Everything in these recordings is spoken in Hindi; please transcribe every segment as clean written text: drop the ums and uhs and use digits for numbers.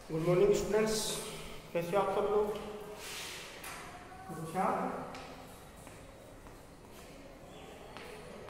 गुड मॉर्निंग स्टूडेंट्स, कैसे हो आप सब लोग? अच्छा,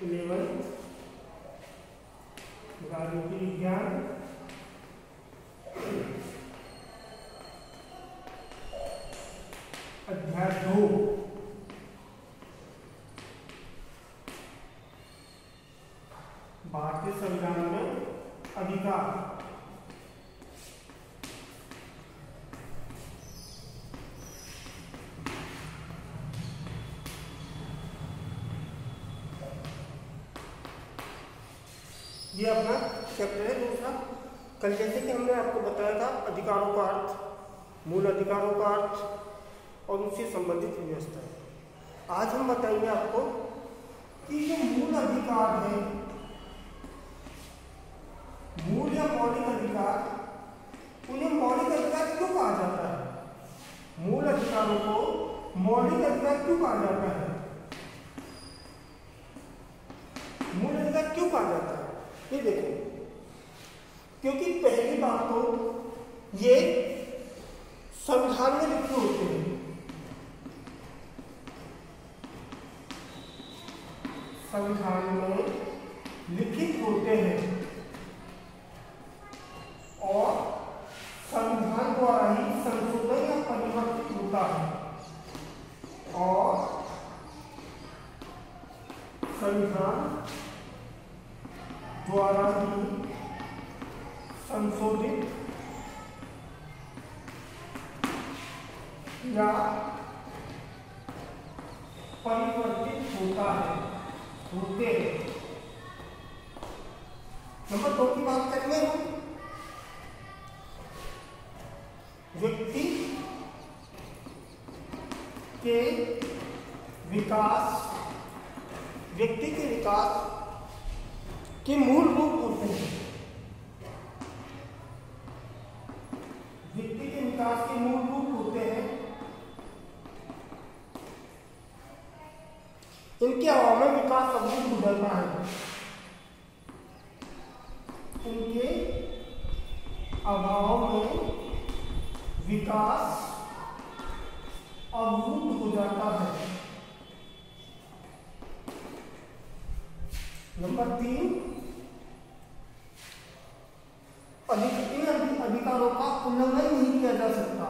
11 राजनीति विज्ञान अध्याय 2 भारतीय संविधान में अधिकार। ये अपना चैप्टर है दूसरा। कल जैसे कि हमने आपको बताया था अधिकारों का अर्थ, मूल अधिकारों का अर्थ और उससे संबंधित व्यवस्था है। आज हम बताएंगे आपको कि जो मूल अधिकार है, मूल या मौलिक अधिकार, उन्हें मौलिक अधिकार क्यों कहा जाता है? मूल अधिकारों को मौलिक अधिकार क्यों कहा जाता है? मूल अधिकार क्यों कहा जाता है? ये देखो, क्योंकि पहली बात तो ये संविधान में लिखे होते हैं। संविधान में लिखित होते हैं और संविधान द्वारा ही संशोधन या परिवर्तित होता है और संविधान द्वारा ही संशोधित या परिवर्तित होता है, होते हैं। नंबर 2 की बात करेंगे हम। व्यक्ति के विकास, व्यक्ति के विकास के मूल रूप होते हैं। व्यक्ति के विकास के मूल रूप होते हैं। इनके अभाव में विकास अवरुद्ध हो जाता है। इनके अभाव में विकास अवरुद्ध हो जाता है। नंबर 3, इन अधिकारों का उल्लंघन नहीं किया जा सकता।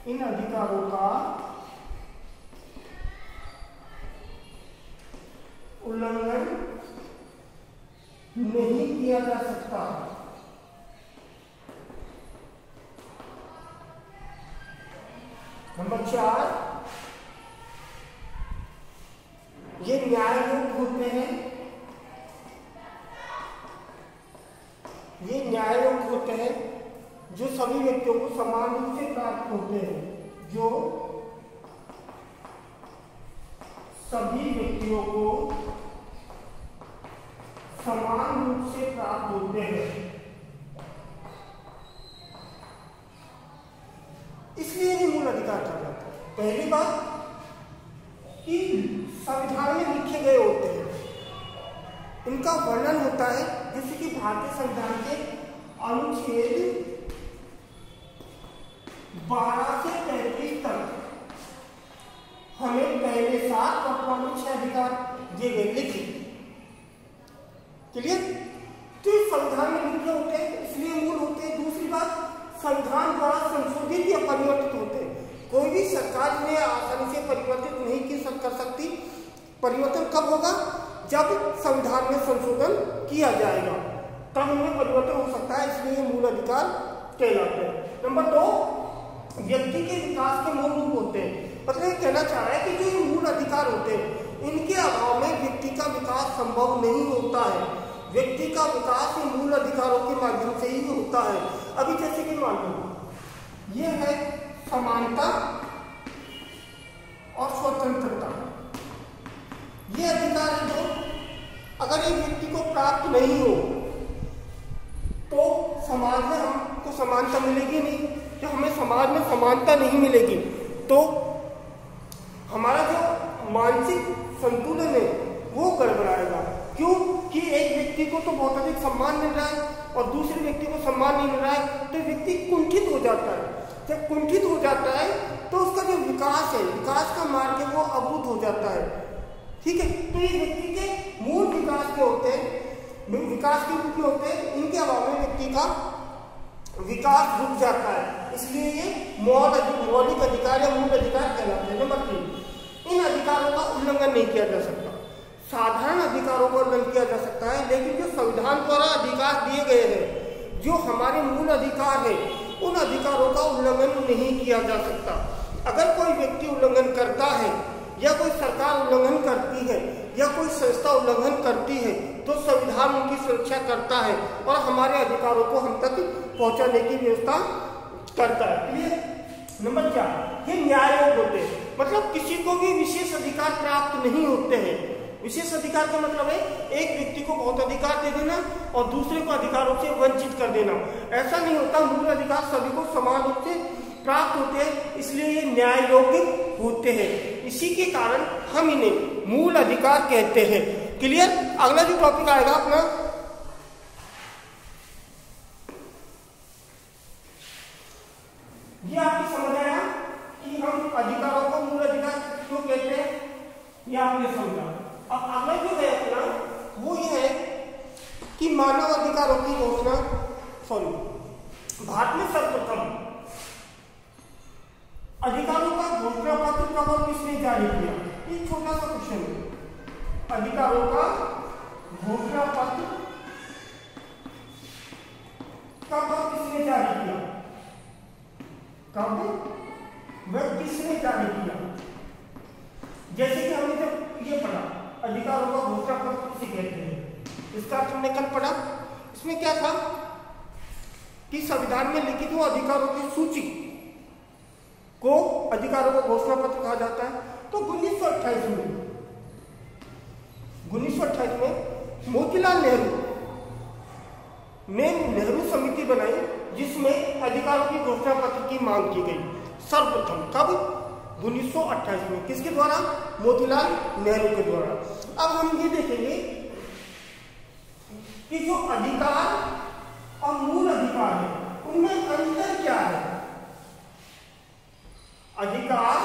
इन अधिकारों का उल्लंघन नहीं किया जा सकता। नंबर 4, ये न्याय योग्य होते हैं। ये न्याय योग्य होते हैं जो सभी व्यक्तियों को समान रूप से प्राप्त होते हैं। जो सभी व्यक्तियों को समान रूप से प्राप्त होते हैं। इसलिए ये मूल अधिकार कहा जाता है। पहली बात कि संविधान में लिखे गए होते हैं, इनका वर्णन होता है, जैसे कि भारतीय संविधान के अनुच्छेद 12 से 33 तक हमें पहले 7 और प्रमुख 6 अधिकार दिए गए लिखित। क्लियर? तो ये संविधान में लिखे होते हैं, इसलिए मूल होते हैं। दूसरी बात, संविधान द्वारा संशोधित या परिवर्तित होते हैं। कोई भी सरकार इन्हें आसानी से परिवर्तित नहीं कर सकती। परिवर्तन कब होगा? जब संविधान में संशोधन किया जाएगा, तब उनमें परिवर्तन हो सकता है। इसलिए मूल अधिकार कहलाते हैं। नंबर 2, व्यक्ति के विकास के मूल रूप होते हैं। मतलब ये कहना चाह रहा है कि जो ये मूल अधिकार होते हैं, इनके अभाव में व्यक्ति का विकास संभव नहीं होता है। व्यक्ति का विकास इन मूल अधिकारों के माध्यम से ही होता है। अभी जैसे कि मान लो ये है समानता और स्वतंत्रता। ये अधिकार है जो अगर एक व्यक्ति को प्राप्त नहीं हो तो समाज में हमको समानता मिलेगी नहीं। जब हमें समाज में समानता नहीं मिलेगी तो हमारा जो मानसिक संतुलन है वो गड़बड़ाएगा। क्यों? कि एक व्यक्ति को तो बहुत अधिक सम्मान मिल रहा है और दूसरे व्यक्ति को सम्मान नहीं मिल रहा है तो व्यक्ति कुंठित हो जाता है। जब कुंठित हो जाता है तो उसका जो विकास है, विकास का मार्ग है वो अवरुद्ध हो जाता है। ठीक है, तो ये व्यक्ति के मूल विकास के होते हैं, विकास के रूप में होते हैं, इनके अभाव में व्यक्ति का विकास रुक जाता है। इसलिए ये मौलिक अधिकार या मूल अधिकार कहलाते हैं। नंबर 3, इन अधिकारों का उल्लंघन नहीं किया जा सकता। साधारण अधिकारों का उल्लंघन किया जा सकता है, लेकिन जो संविधान द्वारा अधिकार दिए गए हैं, जो हमारे मूल अधिकार है, उन अधिकारों का उल्लंघन नहीं किया जा सकता। अगर कोई व्यक्ति उल्लंघन करता है या कोई सरकार उल्लंघन करती है या कोई संस्था उल्लंघन करती है तो संविधान उनकी सुरक्षा करता है और हमारे अधिकारों को हम तक पहुंचाने की व्यवस्था करता है। क्लियर? नंबर 4, ये न्याययोग होते हैं, मतलब किसी को भी विशेष अधिकार प्राप्त नहीं होते हैं। विशेष अधिकार का मतलब है एक व्यक्ति को बहुत अधिकार दे देना और दूसरे को अधिकारों से वंचित कर देना। ऐसा नहीं होता, मूल अधिकार सभी को समान रूप से प्राप्त होते हैं, इसलिए ये न्याय योग्य होते हैं। इसी के कारण हम इन्हें मूल अधिकार कहते हैं। क्लियर? अगला जो टॉपिक आएगा अपना, ये आपको समझ आया कि हम अधिकारों को मूल अधिकार क्यों कहते हैं, ये आपने समझा। अब अगला जो है अपना वो ये है कि मानव अधिकारों की घोषणा, भारत में सर्वप्रथम अधिकारों का घोषणा पत्र कब और किसने जारी किया? एक छोटा सा क्वेश्चन है। अधिकारों का घोषणा पत्र कब और किसने जारी किया? कब वह किसने जारी किया? जैसे कि हमने जब ये पढ़ा अधिकारों का घोषणा पत्र किसे कहते हैं, इसका अर्थ हमने कल पढ़ा। इसमें क्या था कि संविधान में लिखित हुए अधिकारों की सूची को अधिकारों का घोषणा पत्र कहा जाता है। तो 1928 में मोतीलाल नेहरू ने नेहरू समिति बनाई जिसमें अधिकारों की घोषणा पत्र की मांग की गई सर्वप्रथम। कब? 1928 में। किसके द्वारा? मोतीलाल नेहरू के द्वारा। अब हम ये देखेंगे कि जो अधिकार और मूल अधिकार है उनमें अंतर क्या है। अधिकार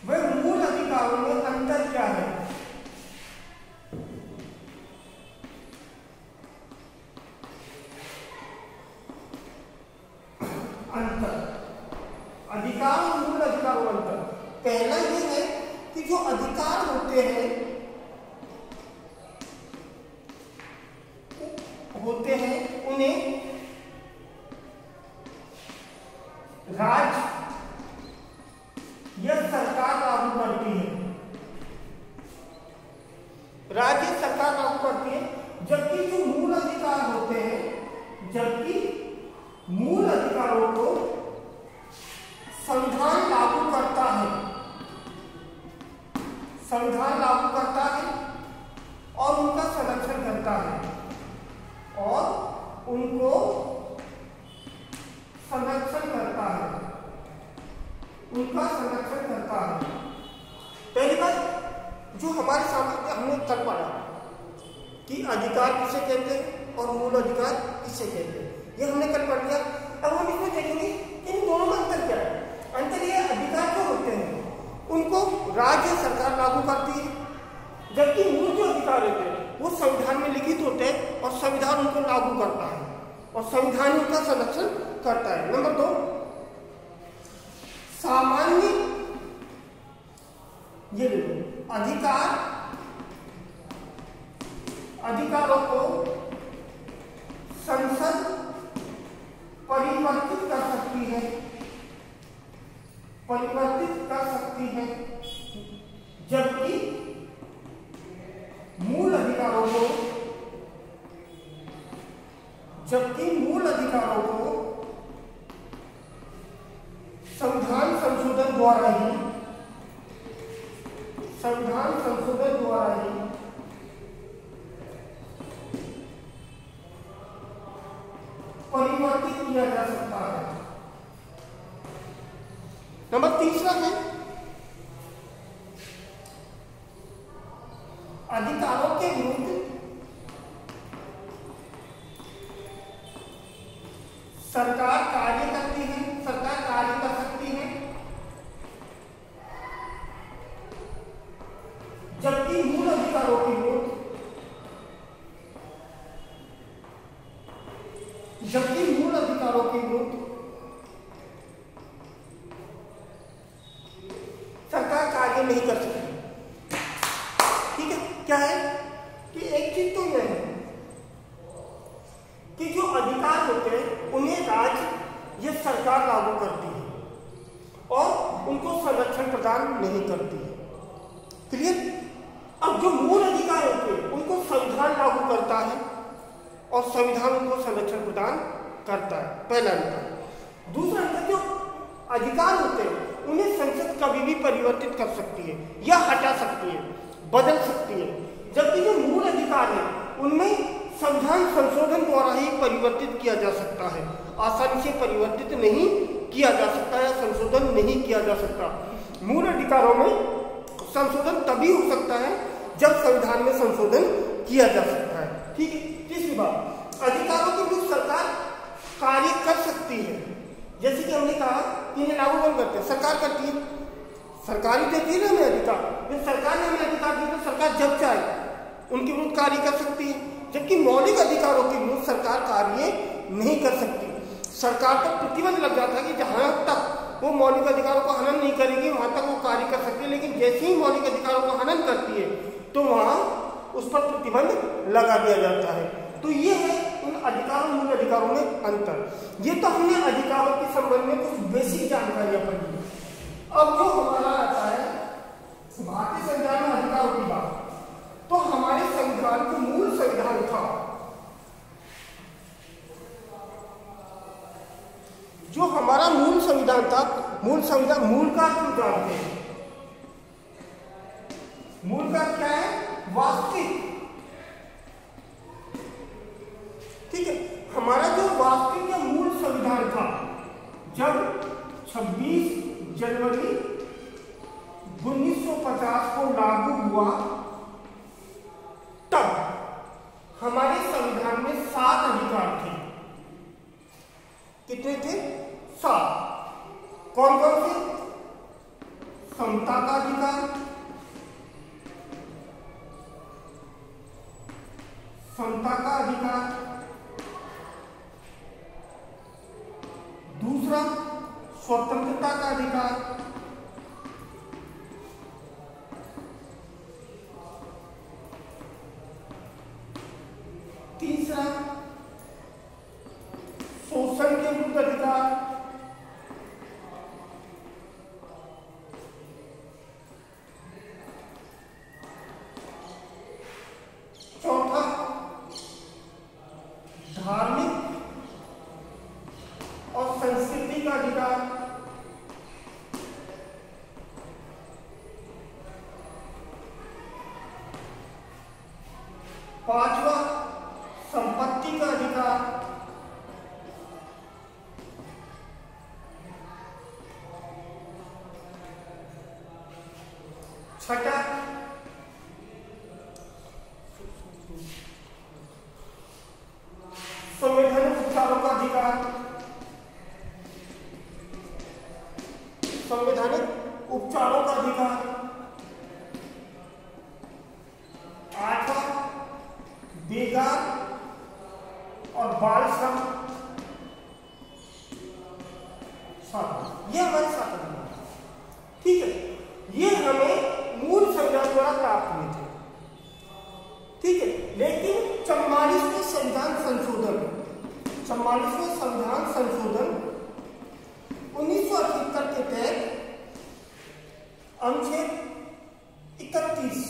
व मूल अधिकारों में अंतर क्या है? अंतर, अधिकार और मूल अधिकारों में अंतर। पहला ये है कि जो अधिकार होते हैं उन्हें राज्य या सरकार लागू करती है। राज्य सरकार लागू करती है, जबकि जो मूल अधिकार होते हैं, जबकि मूल अधिकारों को संविधान लागू करता है। संविधान लागू करता है और उनका संरक्षण करता है और उनको संरक्षण करता है, उनका संरक्षण करता है। पहली बात जो हमारे सामने हमने कल पढ़ा कि अधिकार किसे कहते हैं और मूल अधिकार किसे कहते हैं, ये हमने कल पढ़ लिया। अब हम इसमें देखेंगे इन दोनों में अंतर क्या है। अंतर ये अधिकार जो होते हैं उनको राज्य सरकार लागू करती है, जबकि मूल जो अधिकार होते हैं वो संविधान में लिखित होते हैं और संविधान उनको लागू करता है और संविधान उनका संरक्षण करता है। नंबर 2, सामान्य ये अधिकारों को संसद परिवर्तित कर सकती है, जबकि मूल अधिकारों को संविधान संशोधन द्वारा ही परिवर्तित किया जा सकता है। नंबर 3 है अधिकारों के विरुद्ध सरकार कार्य करती है, सरकार कार्य कर सकती है, जबकि मूल अधिकारों की विरुद्ध सरकार कार्य नहीं कर सकती। ठीक है, क्या है कि एक चीज तो यह है कि जो अधिकार होते हैं उन्हें राज्य या सरकार लागू करती है और उनको संरक्षण प्रदान नहीं करती है। क्लियर? अब जो मूल अधिकार होते हैं उनको संविधान लागू करता है और संविधान उनको संरक्षण प्रदान करता है, पहला अंतर। दूसरा अंतर, जो अधिकार होते हैं उन्हें संसद कभी भी परिवर्तित कर सकती है या हटा सकती है, बदल सकती है, जबकि जो मूल अधिकार है उनमें संविधान संशोधन द्वारा ही परिवर्तित किया जा सकता है, आसानी से परिवर्तित नहीं किया जा सकता या संशोधन नहीं किया जा सकता। मूल अधिकारों में संशोधन तभी हो सकता है जब संविधान में संशोधन किया जा सकता है। ठीक है। तीसरी बात, अधिकारों के विरुद्ध सरकार कार्य कर सकती है, जैसे कि हमने कहा कि इन्हें लागू कौन करते हैं? सरकार करती है, सरकार ही देती है ना हमें अधिकार। जब सरकार ने हमें अधिकार दिया तो सरकार जब चाहे उनके विरुद्ध कार्य कर सकती है, जबकि मौलिक अधिकारों के विरुद्ध सरकार कार्य नहीं कर सकती। सरकार पर प्रतिबंध लग जाता है कि जहां तक वो मौलिक अधिकारों को हनन नहीं करेगी वहां तक वो कार्य कर सकती है, लेकिन जैसे ही मौलिक अधिकारों को हनन करती है तो वहां उस पर प्रतिबंध लगा दिया जाता है। तो ये है उन अधिकारों मूल अधिकारों में अंतर। ये तो हमने अधिकारों के संबंध में कुछ बेसिक जानकारियां पढ़ी। अब जो हमारा आता है भारतीय संविधान में अधिकारों की बात, तो हमारे संविधान जो मूल संविधान था, जो हमारा मूल संविधान था, मूल संविधान, मूल का क्यों जानते हैं? मूल का क्या है? वास्तविक। ठीक है, हमारा जो वास्तविक या मूल संविधान था, जब 26 जनवरी 1950 को लागू हुआ, तब हमारे संविधान में 7 अधिकार थे। कितने थे? 7। कौन कौन से? समता का अधिकार, समता का अधिकार, दूसरा स्वतंत्रता का अधिकार, तीसरा शोषण के विरुद्ध अधिकार, चौथा धार्मिक और संस्कृति का अधिकार, पांचवा संपत्ति का अधिकार, छठा संवैधानिक उपचारों का अधिकार, संवैधानिक उपचारों का अधिकार, आठवां बेगार और बाल श्रम, ये हमारे साथ अधिकार। ठीक है, ये हमें मूल संविधान द्वारा प्राप्त हुए थे। ठीक है, लेकिन 44वें संविधान संशोधन 1978 के तहत अनुच्छेद 31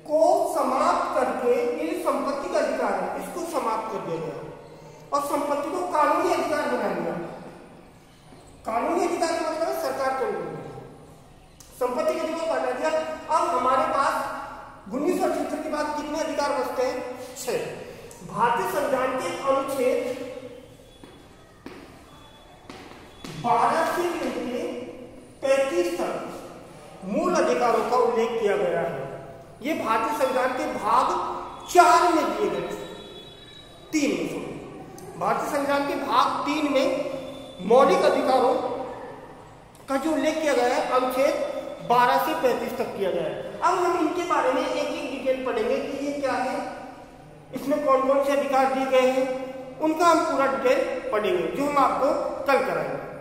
को समाप्त करके ये संपत्ति का अधिकार है, इसको समाप्त कर दिया गया और संपत्ति को कानूनी अधिकार बना दिया। कानूनी अधिकार का मतलब सरकार को संपत्ति के अधिकार बना दिया। अब हमारे पास 1978 के बाद कितने अधिकार बचते हैं? 6। भारतीय संविधान के अनुच्छेद 12 से लेकर 35 तक मूल अधिकारों का उल्लेख किया गया है। ये भारतीय संविधान के भाग 4 में दिए गए, 3 भारतीय संविधान के भाग 3 में मौलिक अधिकारों का जो उल्लेख किया गया है अनुच्छेद 12 से 35 तक किया गया है। अब हम इनके बारे में एक एक डिटेल पढ़ेंगे कि ये क्या है, इसमें कौन कौन से अधिकार दिए गए हैं, उनका हम पूरा डिटेल पढ़ेंगे जो हम आपको कल कराएंगे।